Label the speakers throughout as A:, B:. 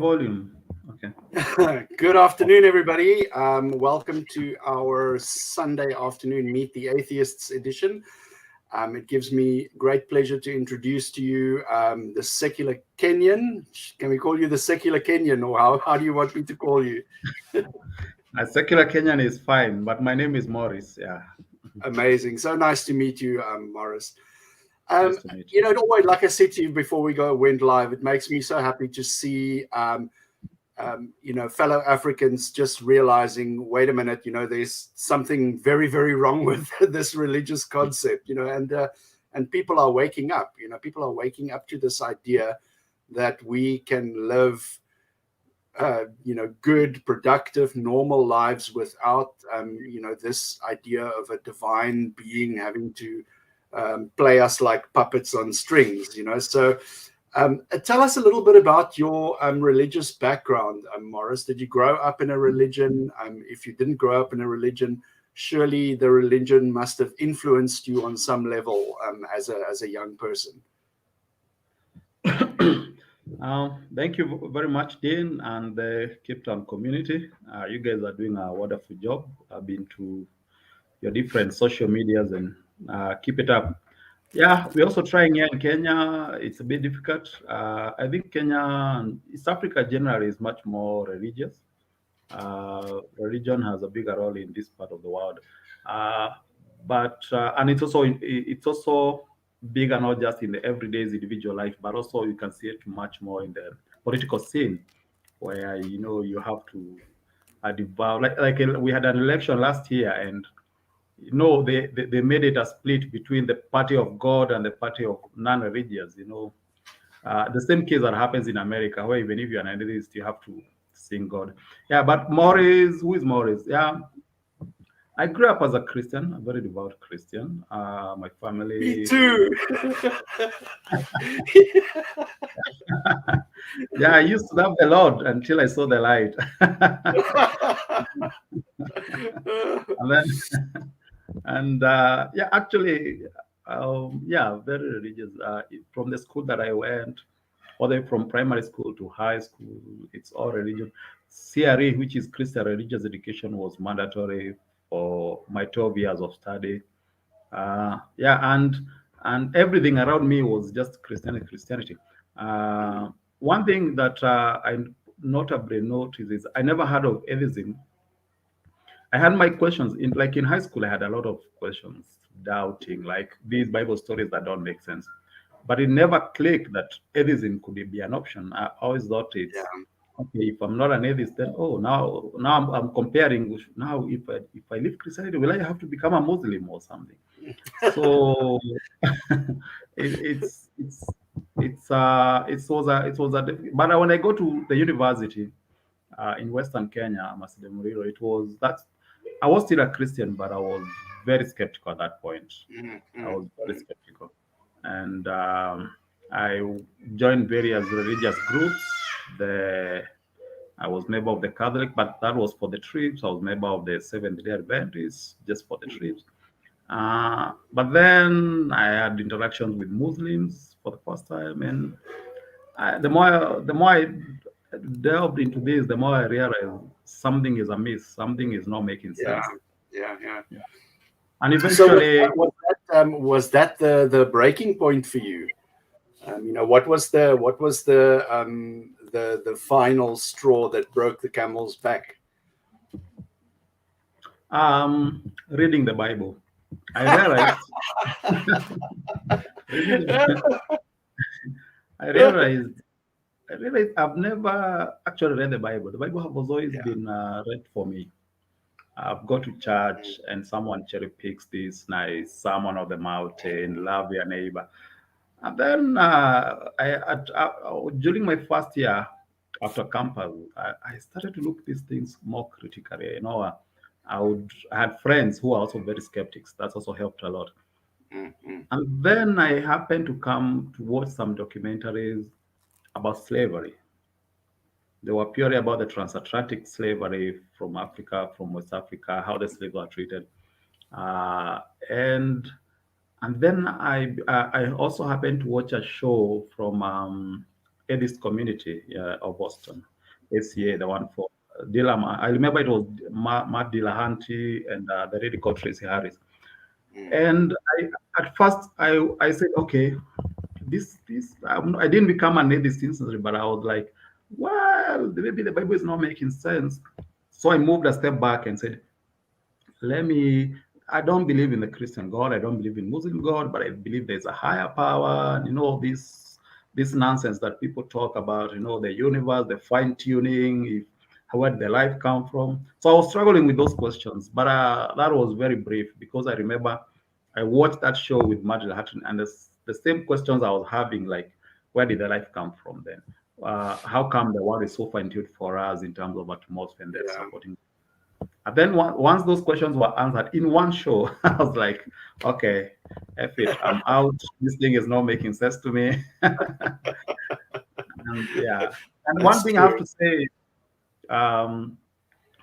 A: volume. Okay.
B: Good afternoon, everybody. Welcome to our Sunday afternoon Meet the Atheists edition. It gives me great pleasure to introduce to you the secular Kenyan. Can we call you the secular Kenyan, or how do you want me to call you?
A: A secular Kenyan is fine, but my name is Morris. Yeah.
B: Amazing. So nice to meet you, Morris.
A: Nice to meet you.
B: It always, like I said to you before we went live, it makes me so happy to see fellow Africans just realizing, wait a minute, there's something very, very wrong with this religious concept, and people are waking up. People are waking up to this idea that we can live, good, productive, normal lives without, this idea of a divine being having to play us like puppets on strings. So. Tell us a little bit about your religious background, Morris. Did you grow up in a religion? If you didn't grow up in a religion, surely the religion must have influenced you on some level as a young person.
A: Thank you very much, Dean, and the Cape Town community. You guys are doing a wonderful job. I've been to your different social medias and keep it up. Yeah, we're also trying here in Kenya. It's a bit difficult. I think Kenya and East Africa generally is much more religious. Religion has a bigger role in this part of the world, and it's also bigger not just in the everyday's individual life, but also you can see it much more in the political scene, where you have to devour. We had an election last year, and they made it a split between the party of God and the party of non-religious. The same case that happens in America, where even if you're an atheist, you have to sing God. Yeah, but Morris, who is Morris? Yeah, I grew up as a Christian, a very devout Christian. My family.
B: Me too.
A: Yeah, I used to love the Lord until I saw the light. And then, yeah, actually, very religious. From the school that I went, all the way from primary school to high school, it's all religion. CRE, which is Christian Religious Education, was mandatory for my 12 years of study. Yeah, and everything around me was just Christianity. One thing that I notably noticed is I never heard of atheism. I had my questions in high school. I had a lot of questions, doubting like these Bible stories that don't make sense. But it never clicked that atheism could be an option. I always thought it's okay. If I'm not an atheist, then now I'm comparing. Now, if I leave Christianity, will I have to become a Muslim or something? So but when I go to the university in Western Kenya, Masinde Muliro, I was still a Christian, but I was very skeptical at that point. I was very skeptical, and I joined various religious groups. I was member of the Catholic, but that was for the trips. I was member of the Seventh-day Adventists, just for the trips. But then I had interactions with Muslims for the first time, and the more I delved into this, the more I realized something is amiss. Something is not making sense.
B: Yeah.
A: And eventually,
B: was that the breaking point for you? What was the final straw that broke the camel's back?
A: Reading the Bible. I realized. I realized I've never actually read the Bible. The Bible has always been read for me. I've got to church and someone cherry picks this nice Sermon on the Mountain, love your neighbor. And then during my first year after campus, I started to look at these things more critically. I had friends who are also very skeptics. That's also helped a lot. And then I happened to come to watch some documentaries about slavery. They were purely about the transatlantic slavery from Africa, from West Africa, how the slaves were treated. Uh, and and then I also happened to watch a show from atheist community of Boston. ACA, the one for Dillama. I remember it was Matt Dillahunty and the lady called Tracy Harris. And at first I said, okay, I didn't become an atheist instantly, but I was like, well, maybe the Bible is not making sense. So I moved a step back and said, I don't believe in the Christian God, I don't believe in Muslim God, but I believe there's a higher power. This nonsense that people talk about, the universe, the fine tuning, where did the life come from? So I was struggling with those questions, but that was very brief because I remember I watched that show with Marjorie Hutton, and the same questions I was having, like, where did the life come from then? How come the world is so fine-tuned for us in terms of atmosphere and then supporting? And then once those questions were answered in one show, I was like, okay, F it, I'm out. This thing is not making sense to me. And yeah. And one thing I have to say,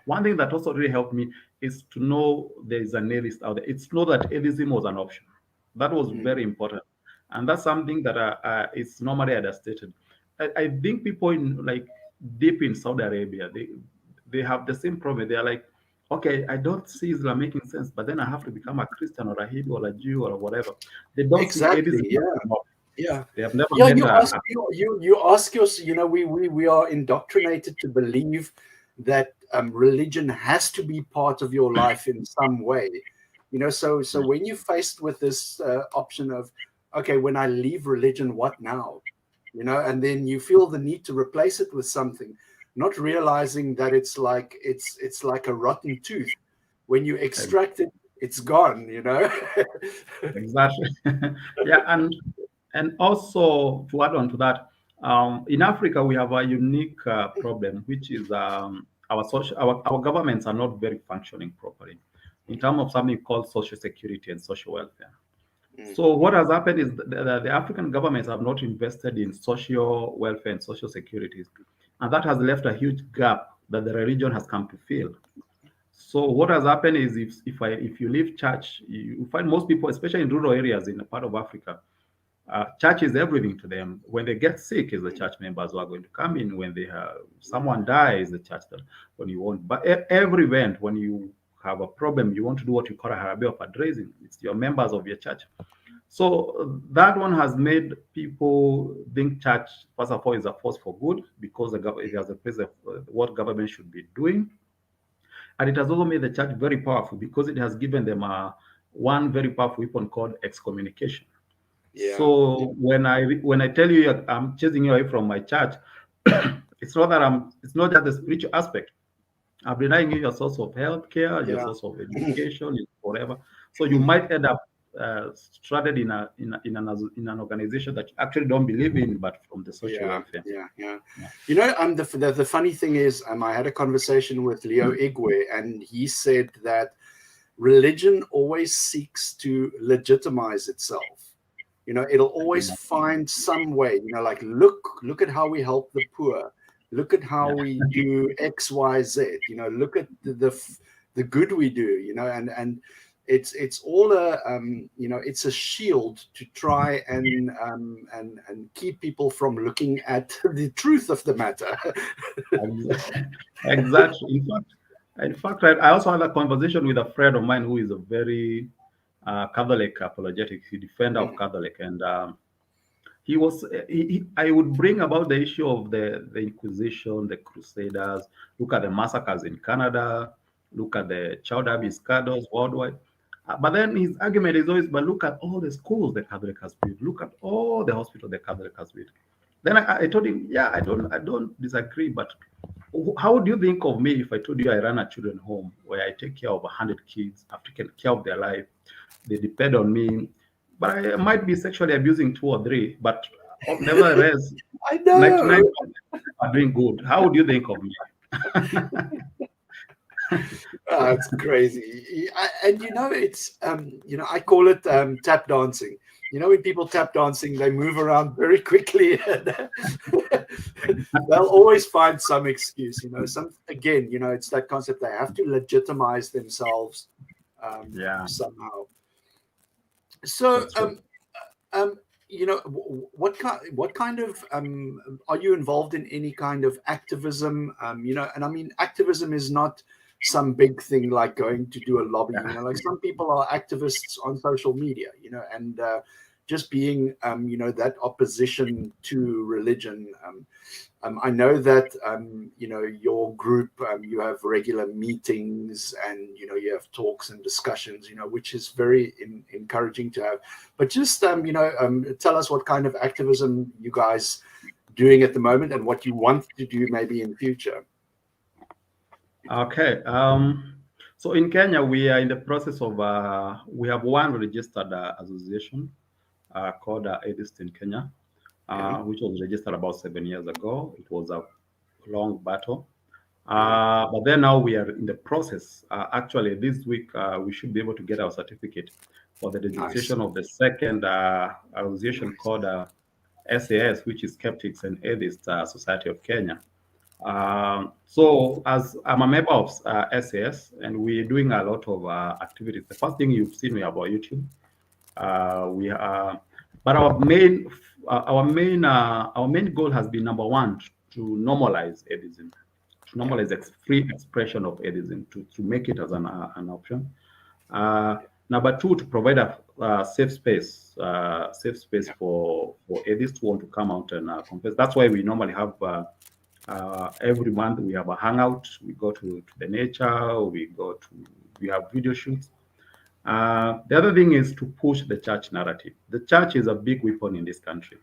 A: one thing that also really helped me is to know there is an atheist out there. It's to know that atheism was an option. That was very important. And that's something that is normally understated. I think people in like deep in Saudi Arabia, they have the same problem. They are like, okay, I don't see Islam making sense, but then I have to become a Christian or a Hindu or a Jew or whatever. They don't see atheism.
B: Yeah.
A: They have never
B: you ask yourself, we are indoctrinated to believe that religion has to be part of your life in some way. So when you're faced with this option of, okay, when I leave religion, what now? And then you feel the need to replace it with something, not realizing that it's like a rotten tooth. When you extract it, it's gone,
A: Exactly. Yeah, and also to add on to that, in Africa we have a unique problem, which is our governments are not very functioning properly in terms of something called social security and social welfare. So what has happened is the African governments have not invested in social welfare and social security, and that has left a huge gap that the religion has come to fill. So what has happened is if you leave church, you find most people, especially in rural areas in a part of Africa, church is everything to them. When they get sick, is the church members who are going to come in. When they have someone dies, the church that when you want. But every event, when you have a problem, you want to do what you call a harambee of fundraising. It's your members of your church. So that one has made people think church, first of all, is a force for good because it has a place of what government should be doing. And it has also made the church very powerful because it has given them one very powerful weapon called excommunication.
B: Yeah.
A: So when I tell you I'm chasing you away from my church, it's not just the spiritual aspect. I'm denying you your source of health care, your source of education, whatever. So you might end up stranded in an organization that you actually don't believe in, but from the social welfare.
B: Yeah. The funny thing is, I had a conversation with Leo Igwe, and he said that religion always seeks to legitimize itself. It'll always find some way. Like look at how we help the poor. Look at how we do X, Y, Z. Look at the good we do. And it's all it's a shield to try and keep people from looking at the truth of the matter.
A: Exactly. In fact, I also had a conversation with a friend of mine who is a very Catholic apologetic, defender of Catholic, and I would bring about the issue of the Inquisition, the Crusaders. Look at the massacres in Canada. Look at the child abuse scandals worldwide. But then his argument is always, but look at all the schools the Catholic has built. Look at all the hospitals the Catholic has built. Then I told him, I don't disagree, but how would you think of me if I told you I run a children's home where I take care of 100 kids, I've taken care of their life, they depend on me, but I might be sexually abusing 2 or 3, but nevertheless,
B: I know
A: 99% are doing good. How would you think of me?
B: It's crazy. It's I call it tap dancing. When people tap dancing, they move around very quickly. They'll always find some excuse. It's that concept. They have to legitimize themselves somehow. So what kind of are you involved in any kind of activism? And I mean, activism is not some big thing like going to do a lobby. Like some people are activists on social media, and just being, that opposition to religion. I know that, your group, you have regular meetings and, you have talks and discussions, which is very encouraging to have. But just, tell us what kind of activism you guys doing at the moment and what you want to do maybe in future.
A: Okay. So in Kenya, we are in the process of, we have one registered association called Atheist in Kenya, which was registered about 7 years ago. It was a long battle. But then now we are in the process. Actually, this week, we should be able to get our certificate for the registration of the second association called SAS, which is Skeptics and Atheist Society of Kenya. So as I'm a member of SAS, and we're doing a lot of activities. The first thing you've seen me about YouTube. We are, but our main goal has been, number one, to normalize atheism, to normalize free expression of atheism, to make it as an option. Number two, to provide a safe space for atheists who want to come out and confess. That's why we normally have every month we have a hangout. We go to the nature. We have video shoots. The other thing is to push the church narrative. The church is a big weapon in this country.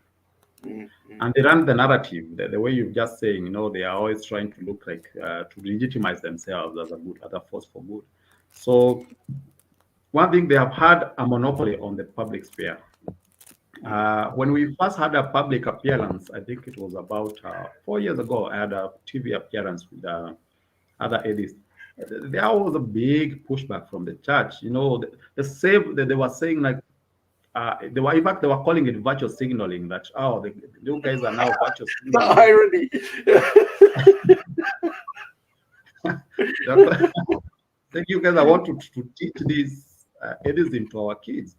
A: And they run the narrative, the way you're just saying, they are always trying to look like, to legitimize themselves as a force for good. So one thing, they have had a monopoly on the public sphere. When we first had a public appearance, I think it was about 4 years ago, I had a TV appearance with other atheists. There was a big pushback from the church. The same that they were saying, like, they were calling it virtue signaling, that you guys are now virtue signaling. The irony. Thank you guys. I want to teach this atheism to our kids.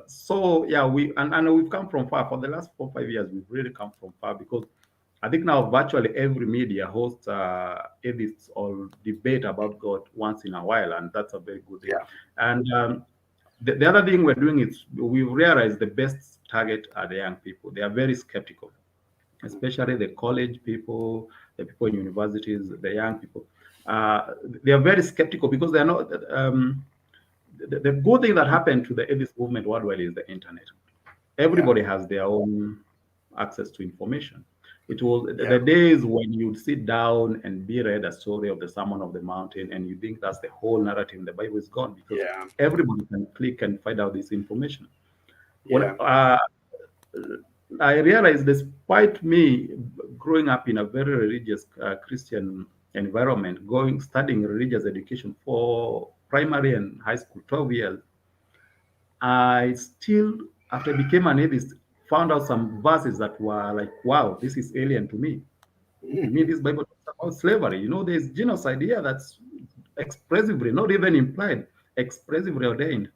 A: So yeah, we've come from far. For the last 4 or 5 years, we've really come from far, because I think now virtually every media hosts atheists or debate about God once in a while, and that's a very good thing. And the other thing we're doing is we've realized the best target are the young people. They are very skeptical, especially the college people, the people in universities, the young people. They are very skeptical because they are not. The good thing that happened to the atheist movement worldwide is the internet. Everybody has their own access to information. It was the days when you'd sit down and be read a story of the Sermon of the Mountain, and you think that's the whole narrative in the Bible is gone, because everybody can click and find out this information. I realized, despite me growing up in a very religious Christian environment, studying religious education for primary and high school, 12 years, I still, after I became an atheist, found out some verses that were like, wow, this is alien to me. To me, this Bible talks about slavery. There's genocide here that's expressively, not even implied, expressively ordained.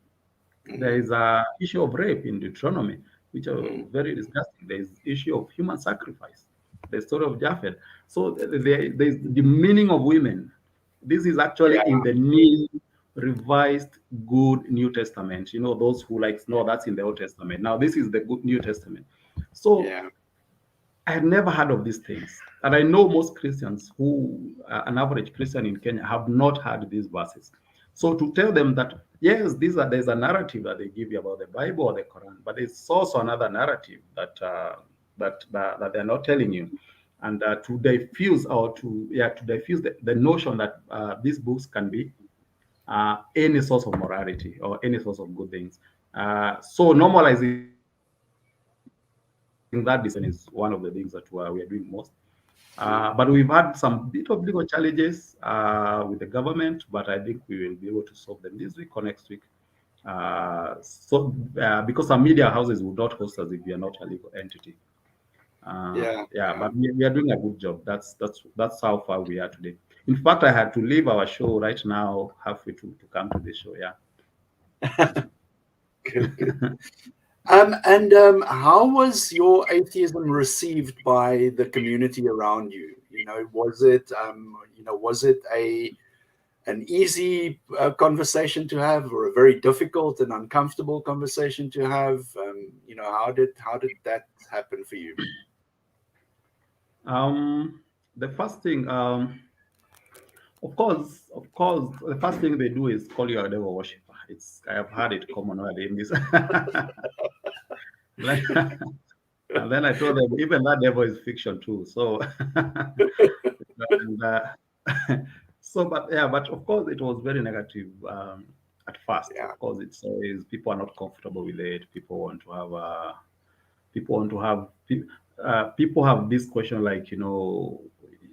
A: There is an issue of rape in Deuteronomy, which are very disgusting. There is issue of human sacrifice, the story of Japheth. So there's the meaning of women. This is actually in the new revised good New Testament. Those who no, that's in the Old Testament. Now this is the good New Testament. So I had never heard of these things, and I know most Christians who an average Christian in Kenya have not heard these verses. So to tell them that yes, there's a narrative that they give you about the Bible or the Quran, but it's also another narrative that they're not telling you, and to diffuse the notion that these books can be any source of morality or any source of good things. So normalizing that is one of the things that we are doing most. But we've had some bit of legal challenges with the government, but I think we will be able to solve them this week or next week. Because some media houses will not host us if we are not a legal entity. But we are doing a good job. That's how far we are today. In fact, I had to leave our show right now halfway to come to the show.
B: Good. How was your atheism received by the community around you? Was it an easy conversation to have, or a very difficult and uncomfortable conversation to have? How did that happen for you?
A: The first thing, of course, the first thing they do is call you a devil worshiper. I have heard it common word in this. And then I told them even that devil is fiction too. So, and, but of course it was very negative at first.
B: Yeah.
A: Of course, it's always people are not comfortable with it. People want to have people want to have people have this question like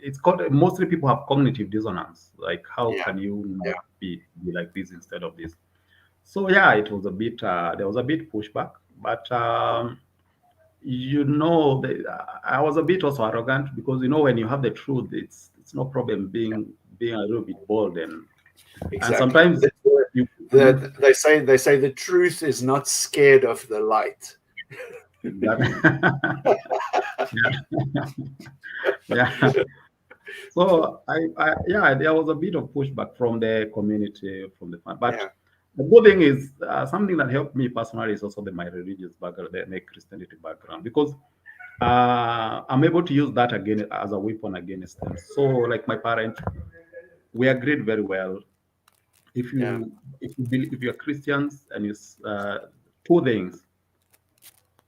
A: it's called mostly people have cognitive dissonance. Like how can you not be like this instead of this? So yeah, it was a bit there was a bit pushback, but I was a bit also arrogant because when you have the truth, it's no problem being a little bit bold and sometimes
B: they say the truth is not scared of the light.
A: Yeah. So there was a bit of pushback from the community, from the fan, but the good thing is something that helped me personally is also my religious background, the Christianity background, because I'm able to use that again as a weapon against them. So, like my parents, we agreed very well. If you're Christians and it's two things,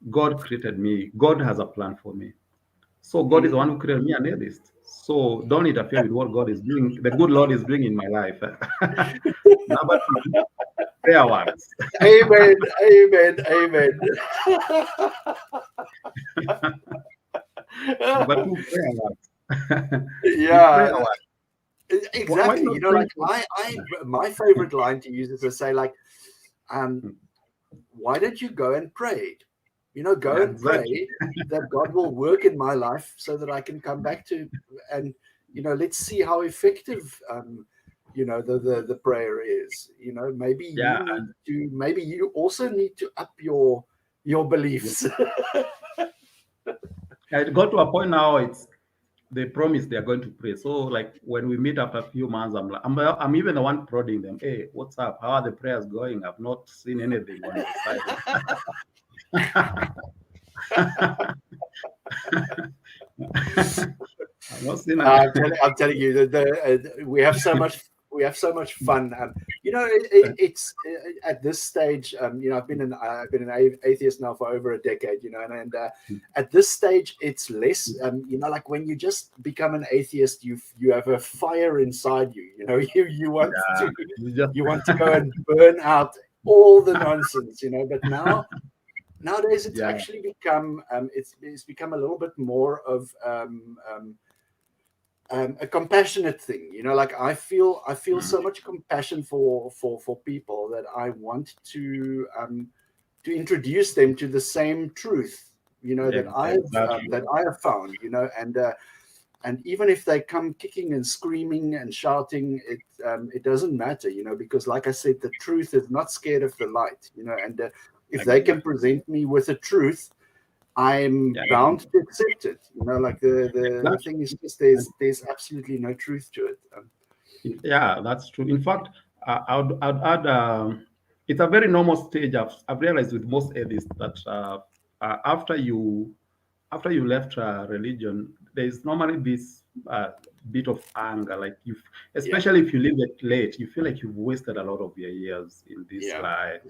A: God created me. God has a plan for me. So God is the one who created me, an atheist. So don't interfere with what God is doing. The good Lord is doing in my life. Number two, prayer works.
B: Amen. Amen.
A: Number two, prayer works.
B: Yeah. Prayer works. Exactly. My favorite line to use is to say, like, why don't you go and pray? Go and pray that God will work in my life so that I can come back to, and let's see how effective the prayer is. Maybe maybe you also need to up your beliefs.
A: It got to a point now. They promise they are going to pray. So like when we meet after a few months, I'm even the one prodding them. Hey, what's up? How are the prayers going? I've not seen anything on the side.
B: I'm telling you that we have so much fun. It's at this stage. I've been an atheist now for over a decade. And at this stage, it's less. Like when you just become an atheist, you have a fire inside you. You want to go and burn out all the nonsense. But nowadays it's actually become it's become a little bit more of a compassionate thing. Like I feel so much compassion for people that I want to introduce them to the same truth that I have found, and even if they come kicking and screaming and shouting, it doesn't matter, because like I said, the truth is not scared of the light, and if they can present me with a truth, I'm bound to accept it. Like the thing is just there's absolutely no truth to it.
A: Yeah, that's true. In fact, I'd add it's a very normal stage. I've realized with most atheists that after you left religion, there's normally this bit of anger, like especially if you leave it late, you feel like you've wasted a lot of your years in this life.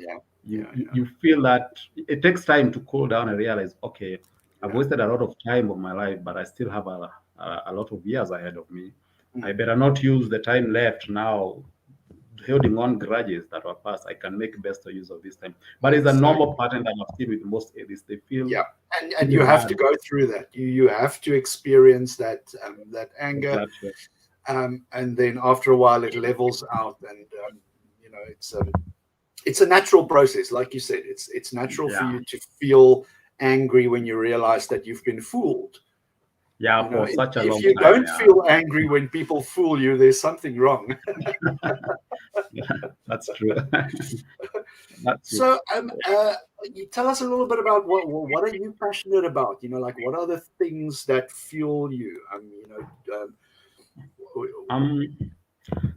A: You feel that it takes time to cool down and realize, okay, I've wasted a lot of time of my life, but I still have a lot of years ahead of me. I better not use the time left now holding on grudges that were past. I can make best use of this time. But it's a normal pattern that I've seen with most atheists. They feel
B: and you have to go through that. You have to experience that anger, and then after a while it levels out, and it's a natural process. Like you said, it's natural for you to feel angry when you realize that you've been fooled.
A: Yeah, for such a long time.
B: If you don't feel angry when people fool you, there's something wrong.
A: That's true. That's it.
B: So, you tell us a little bit about what are you passionate about? Like what are the things that fuel you?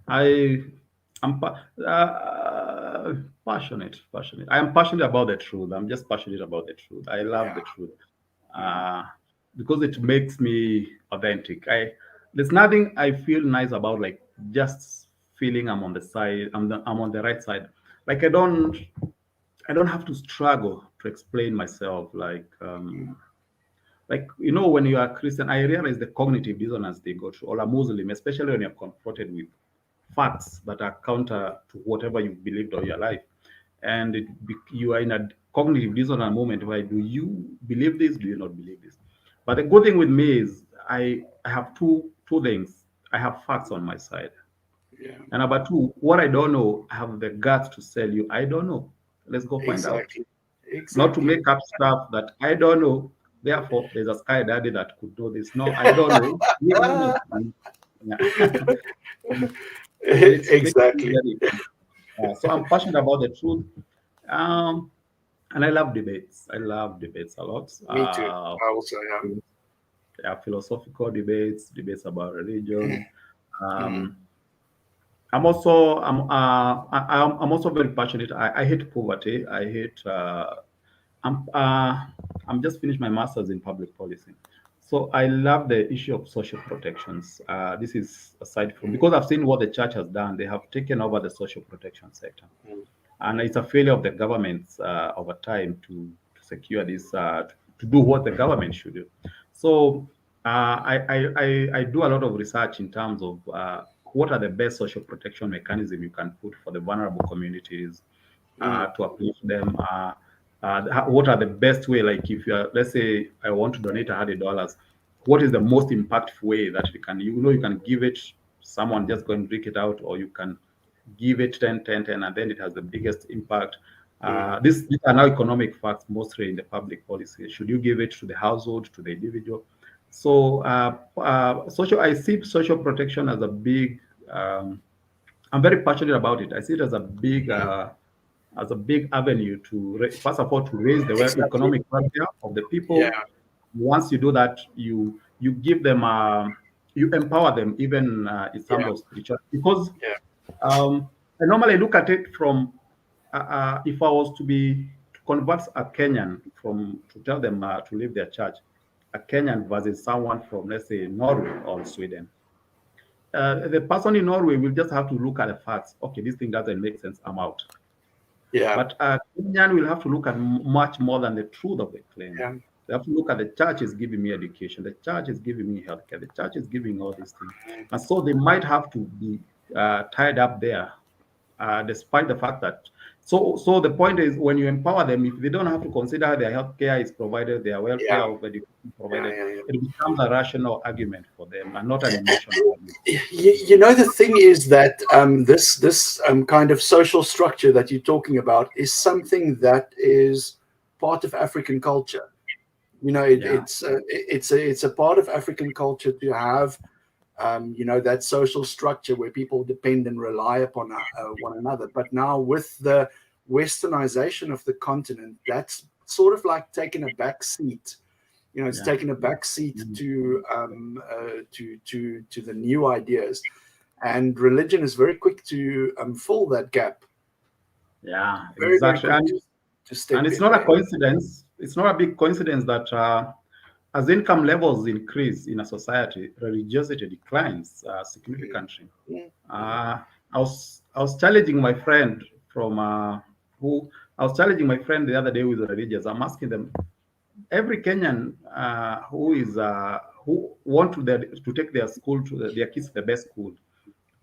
A: I am passionate. I am passionate about the truth. I'm just passionate about the truth. I love the
B: Yeah,
A: truth uh, because it makes me authentic. There's nothing I feel nice about like just feeling I'm on the side. I'm on the right side. Like I don't have to struggle to explain myself. Like when you are a Christian, I realize the cognitive dissonance they go through, or a Muslim, especially when you're confronted with facts that are counter to whatever you believed all your life, and you are in a cognitive dissonance moment where do you believe this, do you not believe this? But the good thing with me is I have two things. I have facts on my side,
B: yeah,
A: and number two, what I don't know, I have the guts to tell you I don't know. Let's go find out.
B: exactly,
A: Not to
B: exactly,
A: make up stuff that I don't know. Therefore, there's a sky daddy that could do this. No, I don't know. Give me. Yeah. So it's
B: exactly.
A: so I'm passionate about the truth, um, and I love debates. I love debates a lot.
B: Me too. I also am.
A: Philosophical debates about religion.
B: Mm,
A: Um, I'm also very passionate. I hate poverty. I'm uh, I'm just finished my master's in public policy. So I love the issue of social protections. This is aside from
B: mm,
A: because I've seen what the church has done. They have taken over the social protection sector,
B: mm,
A: and it's a failure of the governments over time to secure this to do what the government should do. So I do a lot of research in terms of what are the best social protection mechanism you can put for the vulnerable communities
B: mm.
A: to uplift them. What are the best way? Like if you're, let's say, I want to donate $100, what is the most impactful way that you can give it someone just go and break it out, or you can give it 10, 10, 10, and then it has the biggest impact.
B: Mm.
A: These are now economic facts mostly in the public policy. Should you give it to the household, to the individual? So I see social protection as a big. I'm very passionate about it. I see it as a big avenue to first of all to raise the
B: Exactly.
A: economic welfare of the
B: Yeah,
A: people. Once you do that, you give them you empower them even in terms
B: yeah,
A: of spiritual because
B: yeah,
A: I normally look at it from if I was to convert a Kenyan from to tell them to leave their church, a Kenyan versus someone from let's say Norway or Sweden. The person in Norway will just have to look at the facts. Okay, this thing doesn't make sense. I'm out.
B: yeah,
A: But Kenyan will have to look at much more than the truth of the claim.
B: yeah.
A: They have to look at the church is giving me education, the church is giving me healthcare, the church is giving all these things. And so they might have to be tied up there, despite the fact that. So the point is, when you empower them, if they don't have to consider their healthcare is provided, their welfare
B: Yeah,
A: of education
B: yeah,
A: provided,
B: yeah, yeah.
A: it becomes a rational argument for them and not an emotional argument.
B: The thing is that this kind of social structure that you're talking about is something that is part of African culture.
A: Yeah,
B: It's a part of African culture to have that social structure where people depend and rely upon one another. But now with the westernization of the continent, that's sort of like taken a back seat. It's
A: yeah.
B: taken a back seat
A: Mhm.
B: to the new ideas, and religion is very quick to fill that gap.
A: Yeah,
B: Very, very
A: exactly.
B: quick to
A: And
B: step
A: it's
B: in
A: not a
B: there.
A: coincidence. It's not a big coincidence that as income levels increase in a society, religiosity declines
B: Mm,
A: significantly.
B: mm, mm.
A: I was challenging my friend from who I was challenging my friend the other day who is religious. I'm asking them every Kenyan who want to take their school their kids to the best school.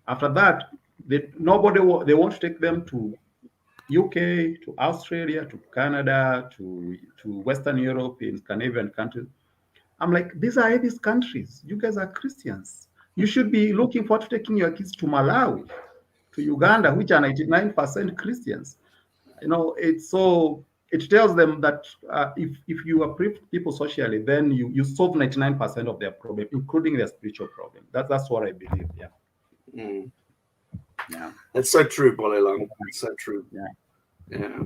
A: After that, they want to take them to UK, to Australia, to Canada, to Western Europe, in Scandinavian countries. I'm like, these are atheist countries. You guys are Christians. You should be looking forward to taking your kids to Malawi, to Uganda, which are 99% Christians. It's so it tells them that if you uplift people socially, then you solve 99% of their problem, including their spiritual problem. That's what I believe.
B: Mm.
A: Yeah,
B: That's so true, Bolelang. It's so true.
A: yeah.
B: Yeah.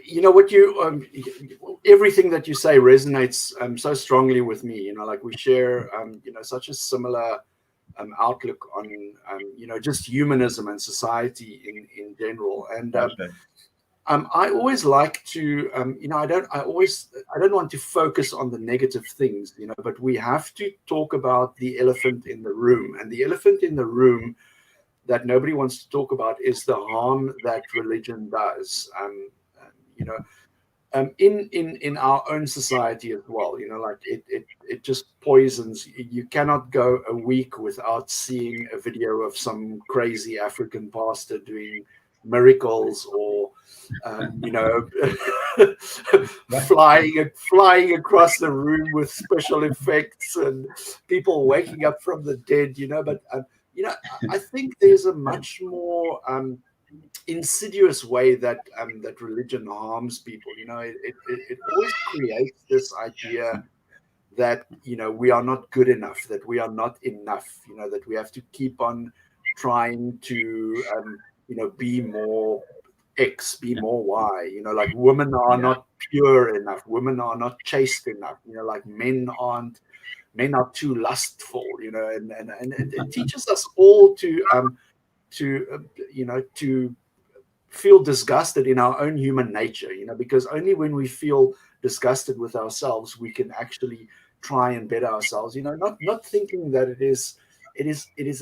B: You know what you everything that you say resonates so strongly with me. You know, like we share you know, such a similar outlook on you know, just humanism and society in general. And
A: Okay.
B: I always like to you know, I don't want to focus on the negative things, you know, but we have to talk about the elephant in the room. And the elephant in the room that nobody wants to talk about is the harm that religion does. You know, in our own society as well. You know, like it just poisons. You cannot go a week without seeing a video of some crazy African pastor doing miracles, or you know, flying across the room with special effects and people waking up from the dead. You know, but you know, I think there's a much more insidious way that that religion harms people. You know, it always creates this idea that, you know, we are not good enough, that we are not enough, you know, that we have to keep on trying to you know, be more X, be more Y. You know, like women are
A: Yeah.
B: not pure enough, women are not chaste enough, you know, like men are too lustful, you know. And it teaches us all to you know, to feel disgusted in our own human nature, you know, because only when we feel disgusted with ourselves, we can actually try and better ourselves, you know, not thinking that it is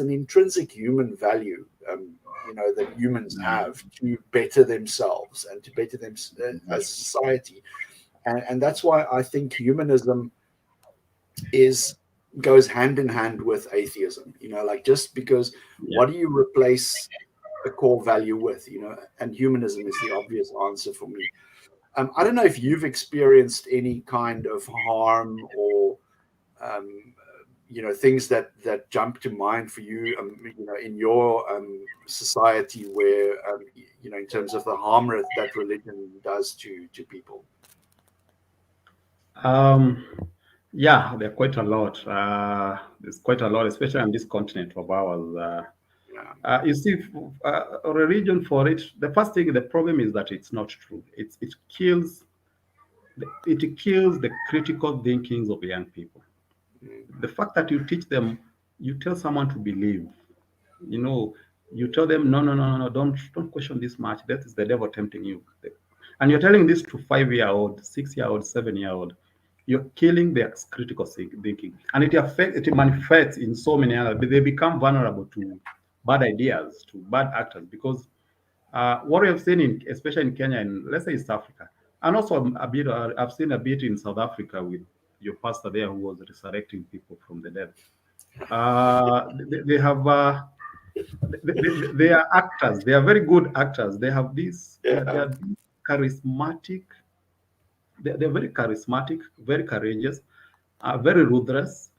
B: an intrinsic human value, you know, that humans have to better themselves and to better them as a society. And that's why I think humanism is goes hand in hand with atheism, you know, like, just because
A: Yeah.
B: what do you replace a core value with, you know? And humanism is the obvious answer for me. I don't know if you've experienced any kind of harm or um, you know, things that jump to mind for you, you know, in your society, where you know, in terms of the harm that religion does to people.
A: Um, yeah, there are quite a lot. There's quite a lot, especially on this continent of ours.
B: Yeah,
A: You see, religion for it, the first thing, the problem is that it's not true. It kills the critical thinkings of young people.
B: mm,
A: The fact that you teach them, you tell someone to believe, you know, you tell them, no, no, no, no, no, don't question this much. That is the devil tempting you. And you're telling this to 5-year-old, 6-year-old, 7-year-old. You're killing their critical thinking. And it manifests in so many other, they become vulnerable to bad ideas, to bad actors, because what we have seen especially in Kenya and let's say East Africa, and also a bit, I've seen a bit in South Africa with your pastor there who was resurrecting people from the dead. They have they are actors. They are very good actors. They have this. They
B: yeah,
A: are these charismatic. They're very charismatic, very courageous, very ruthless.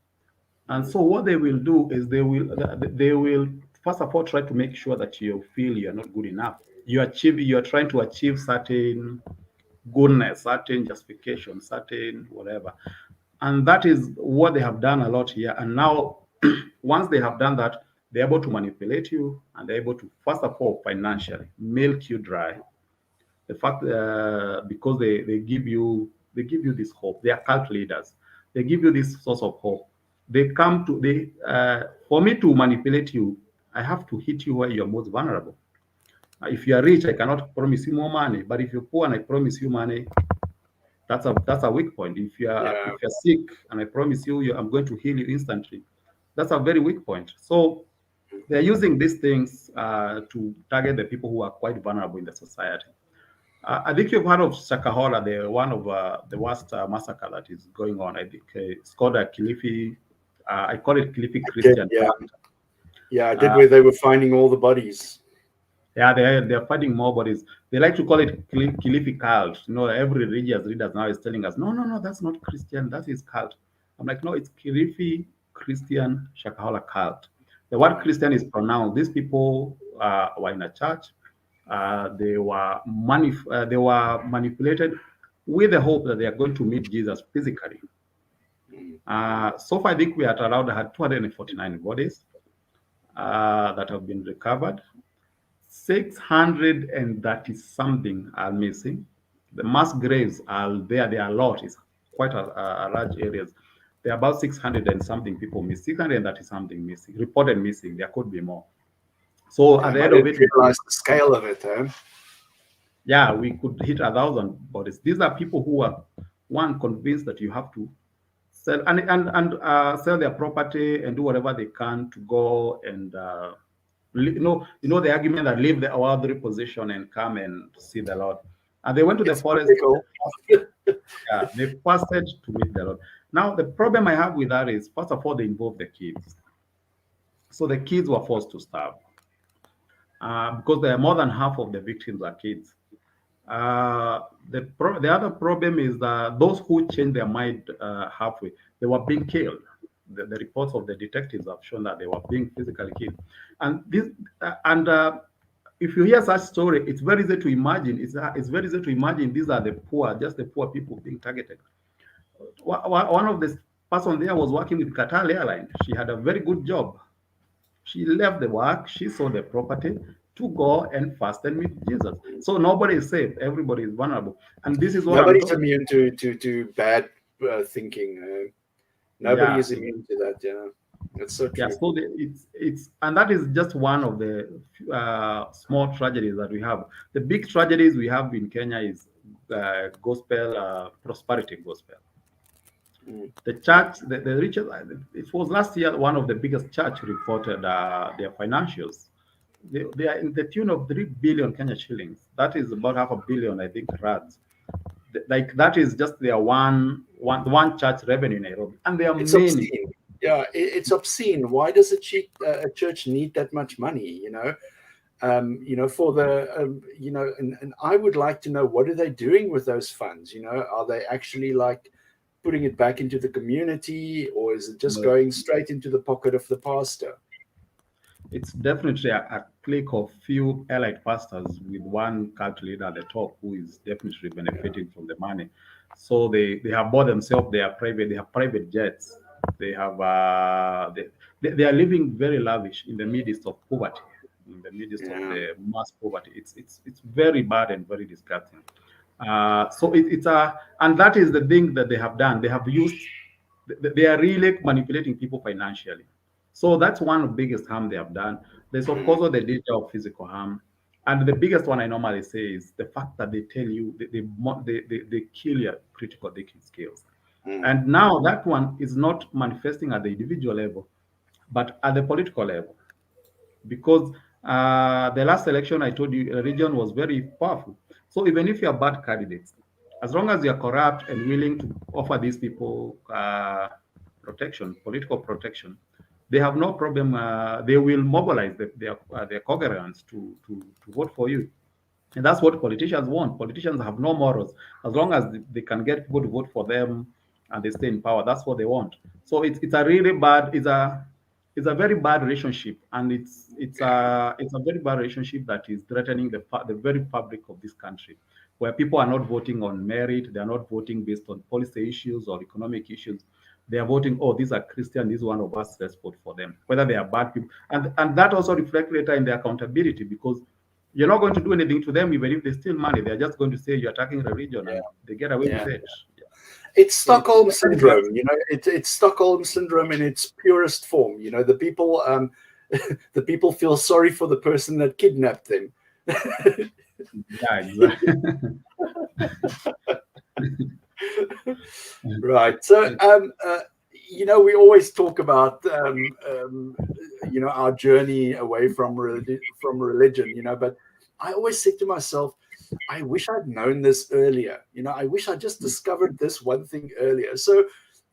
A: And
B: mm,
A: so what they will do is they will first of all try to make sure that you feel you are not good enough. You are trying to achieve certain goodness, certain justification, certain whatever. And that is what they have done a lot here. And now, once they have done that, they're able to manipulate you and they're able to, first of all, financially milk you dry. The fact because they give you this hope. They are cult leaders. They give you this source of hope. They come to they for me to manipulate you, I have to hit you where you're most vulnerable. If you are rich, I cannot promise you more money. But if you're poor and I promise you money, that's a weak point.
B: yeah,
A: If you're sick and I promise I'm going to heal you instantly, that's a very weak point. So they're using these things to target the people who are quite vulnerable in the society. I think you've heard of Shakahola, the one of the worst massacre that is going on. I think it's called a Kilifi. I call it Kilifi
B: I did,
A: Christian
B: yeah,
A: cult.
B: yeah, I did,
A: Uh,
B: where they were finding all the bodies.
A: yeah, they're fighting more bodies. They like to call it Kilifi cult. You know, every religious leader now is telling us, no, no, no, that's not Christian. That is cult. I'm like, no, it's Kilifi Christian Shakahola cult. The word
B: Yeah,
A: Christian is pronounced. These people were in a church. They were manipulated with the hope that they are going to meet Jesus physically.
B: mm,
A: So far, I think we are around had 249 bodies that have been recovered. 630 something are missing. The mass graves are there. There are a lot. It's quite a large areas. There are about 600 and something people missing. 630 something missing, reported missing. There could be more. So at
B: Damn,
A: the
B: I
A: end of
B: didn't
A: it,
B: realize the scale of it, eh?
A: yeah, we could hit 1,000 bodies. These are people who are one convinced that you have to sell and sell their property and do whatever they can to go and you know the argument that leave the worldly position and come and see the Lord. And they went to the
B: It's
A: forest.
B: biblical.
A: Yeah, they fasted to meet the Lord. Now the problem I have with that is, first of all, they involve the kids. So the kids were forced to starve because there are more than half of the victims are kids. The other problem is that those who change their mind halfway, they were being killed. The reports of the detectives have shown that they were being physically killed. And this and if you hear such story, it's very easy to imagine. It's very easy to imagine these are the poor, just the poor people being targeted. One of the person there was working with Qatar Airlines. She had a very good job. She left the work, she sold the property to go and fast and meet Jesus. So nobody is safe, everybody is vulnerable. And this is what I'm
B: Nobody's
A: talking.
B: immune to bad thinking. Nobody
A: Yeah,
B: is immune to that. Yeah, that's so
A: yeah.
B: true.
A: So it's and that is just one of the small tragedies that we have. The big tragedies we have in Kenya is gospel prosperity gospel.
B: Mm.
A: The church, the richest. It was last year one of the biggest church reported their financials. They are in the tune of 3 billion Kenya shillings. That is about half a billion, I think, rands. Like that is just their one church revenue in Nairobi, and there are
B: It's
A: many.
B: obscene. Yeah, it's obscene. Why does a church need that much money? For the and I would like to know, what are they doing with those funds? Are they actually like putting it back into the community, or is it just
A: No,
B: going straight into the pocket of the pastor?
A: it's definitely a clique of few elite pastors with one cult leader at the top who is definitely
B: Yeah.
A: benefiting from the money. So they have bought themselves. They have private jets. They have they are living very lavish in the midst of poverty, in the midst of
B: Yeah.
A: the mass poverty. It's very bad and very disgusting. So it's a and that is the thing that they have done. They have used they are really manipulating people financially. So that's one of the biggest harm they have done. There's of
B: Mm.
A: course the danger of physical harm. And the biggest one I normally say is the fact that they tell you they kill your critical thinking skills.
B: Mm.
A: And now that one is not manifesting at the individual level, but at the political level. Because the last election, I told you, religion was very powerful. So even if you're bad candidates, as long as you're corrupt and willing to offer these people protection, political protection, they have no problem. They will mobilize their congregants to vote for you. And that's what politicians want. Politicians have no morals. As long as they can get people to vote for them and they stay in power, that's what they want. So it's a really bad, it's a very bad relationship, and it's a very bad relationship that is threatening the very fabric of this country, where people are not voting on merit, they are not voting based on policy issues or economic issues. They are voting, oh, these are Christian, this is one of us, let's vote for them, whether they are bad people. And that also reflects later in their accountability, because you're not going to do anything to them even if they steal money. They're just going to say you're attacking religion, and they get away
B: Yeah.
A: with it. Yeah.
B: It's
A: So it's
B: Stockholm
A: very bad.
B: syndrome. It's Stockholm syndrome in its purest form. The people the people feel sorry for the person that kidnapped them.
A: Yeah, exactly.
B: Right. So we always talk about our journey away from religion. But I always say to myself, I wish I'd known this earlier. I wish I just discovered this one thing earlier. So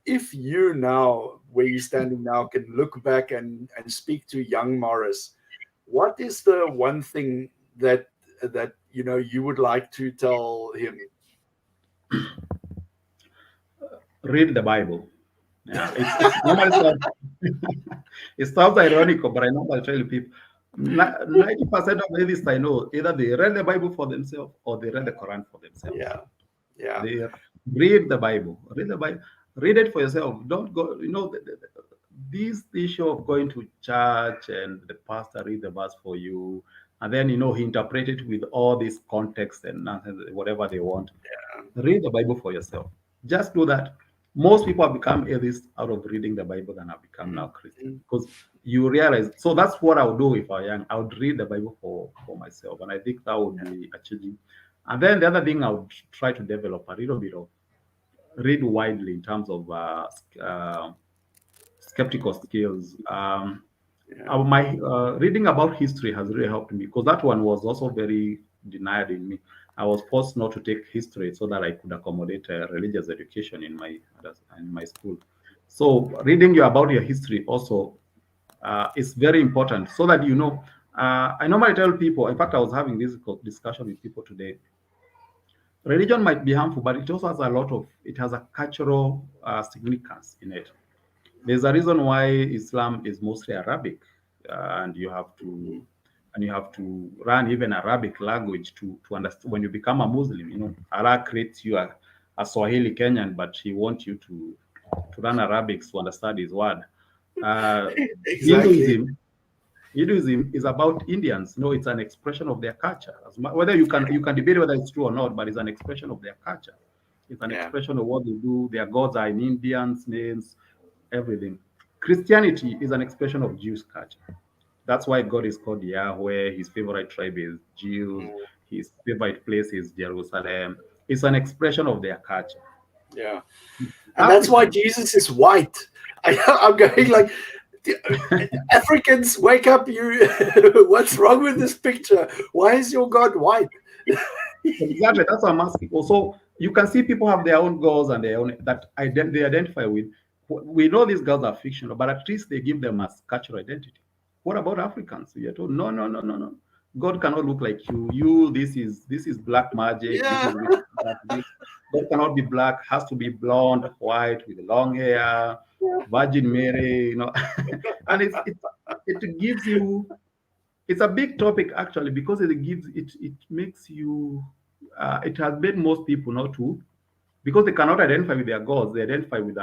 B: if you now, where you're standing now, can look back and speak to young Morris, what is the one thing that you would like to tell him?
A: Read the Bible. Yeah, it's normally it sounds ironical, but I normally tell people 90% of atheists I know, either they read the Bible for themselves or they read the Quran for themselves.
B: Yeah. Yeah.
A: They read the Bible. Read the Bible. Read it for yourself. Don't go. this issue of going to church and the pastor read the verse for you, and then he interpret it with all this context and whatever they want. Read the Bible for yourself. Just do that. Most people have become atheists out of reading the Bible than have become now Christians, because you realize. So that's what I would do if I were young. I would read the Bible for myself, and I think that would be achieving. And then the other thing I would try to develop a little bit of read widely in terms of skeptical skills. My reading about history has really helped me, because that one was also very denied in me. I was forced not to take history so that I could accommodate religious education in my school. So reading about your history also is very important, so that I normally tell people. In fact, I was having this discussion with people today. Religion might be harmful, but it also has it has a cultural significance in it. There's a reason why Islam is mostly Arabic, and you have to learn even Arabic language to understand. When you become a Muslim, Allah creates you a Swahili Kenyan, but He wants you to learn Arabic to understand His word.
B: Exactly.
A: Hinduism is about Indians. It's an expression of their culture. Whether you can debate whether it's true or not, but it's an expression of their culture. It's an expression of what they do. Their gods are in Indians' names, everything. Christianity is an expression of Jewish culture. That's why God is called Yahweh. His favorite tribe is Jews. His favorite place is Jerusalem. It's an expression of their culture.
B: Yeah. And that's why Jesus is white. I'm going like, Africans, wake up! What's wrong with this picture? Why is your God white?
A: Exactly, that's what I'm asking. Also, you can see people have their own goals and their own they identify with. We know these girls are fictional, but at least they give them a cultural identity. What about Africans? We are told no. God cannot look like you. This is black magic.
B: Yeah.
A: This is witchcraft. God cannot be black. Has to be blonde, white, with long hair. Virgin Mary, and it gives you. It's a big topic actually, because it makes you. It has made most people not to, because they cannot identify with their gods. They identify with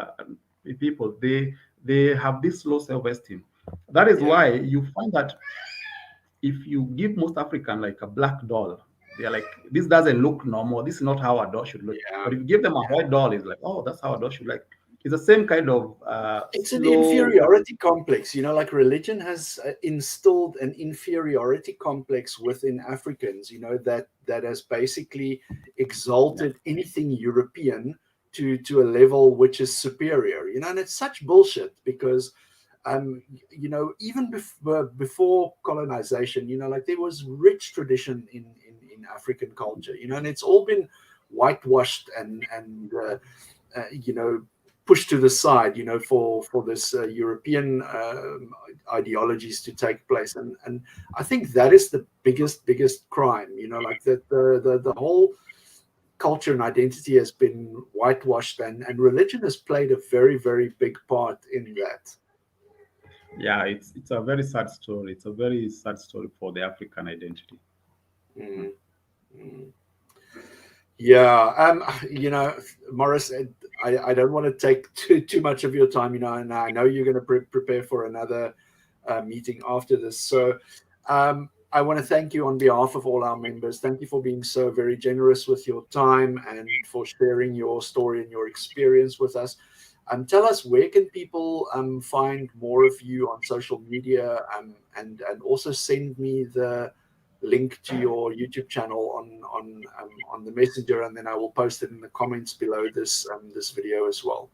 A: people. They have this low self-esteem. That is why you find that if you give most African like a black doll, they're like, this doesn't look normal. This is not how a doll should look. But if you give them a white doll, it's like, oh, that's how a doll should look. It's the same kind of
B: it's
A: slow...
B: an inferiority complex, like religion has instilled an inferiority complex within Africans, that has basically exalted anything European to a level which is superior, and it's such bullshit, because even before colonization, like there was rich tradition in African culture, and it's all been whitewashed and pushed to the side, for this European ideologies to take place, and I think that is the biggest crime, like that the whole culture and identity has been whitewashed, and religion has played a very, very big part in that.
A: Yeah, it's a very sad story. It's a very sad story for the African identity.
B: Yeah, Morris, I don't want to take too much of your time, and I know you're going to prepare for another meeting after this. So I want to thank you on behalf of all our members. Thank you for being so very generous with your time and for sharing your story and your experience with us. Tell us, where can people find more of you on social media, and also send me the link to your YouTube channel on the messenger, and then I will post it in the comments below this video as well.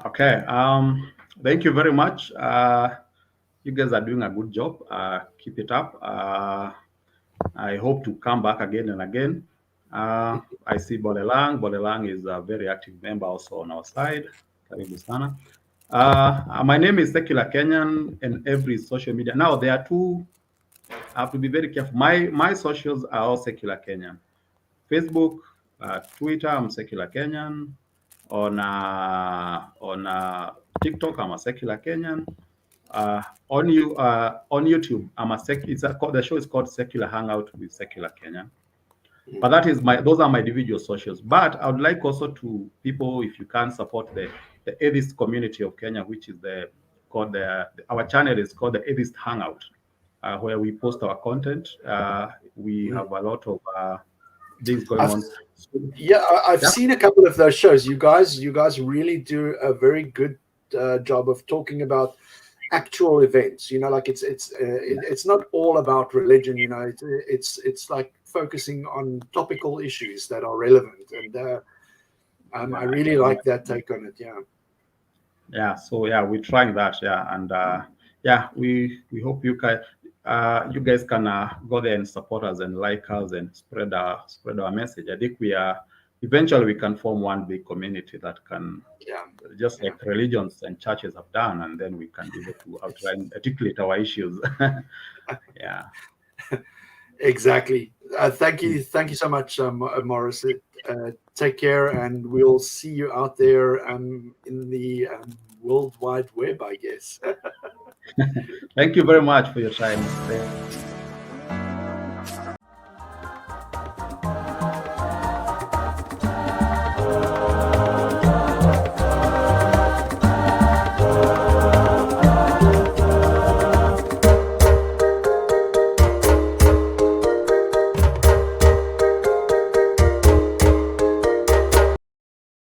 A: Okay. Thank you very much. You guys are doing a good job. Keep it up. I hope to come back again and again. I see Bolelang. Bolelang is a very active member also on our side. Karibu sana. My name is Secular Kenyan, and every social media. Now there are two. I have to be very careful. My socials are all Secular Kenyan. Facebook, Twitter, I'm Secular Kenyan. On TikTok, I'm a Secular Kenyan. On YouTube, I'm a the show is called Secular Hangout with Secular Kenyan. But those are my individual socials. But I would like also to people, if you can support the the atheist community of Kenya, which is our channel is called the Atheist Hangout, where we post our content. We have a lot of things going on.
B: Yeah, I've seen a couple of those shows. You guys really do a very good job of talking about actual events. Like it's not all about religion. It's like focusing on topical issues that are relevant, and I really like that take on it.
A: So we're trying that. And we hope you guys can go there and support us and like us and spread our message. I think eventually we can form one big community that can, just like religions and churches have done, and then we can be able to outline, articulate our issues.
B: Exactly. Thank you so much, Morris. Take care, and we'll see you out there in the World Wide Web, I guess.
A: Thank you very much for your time.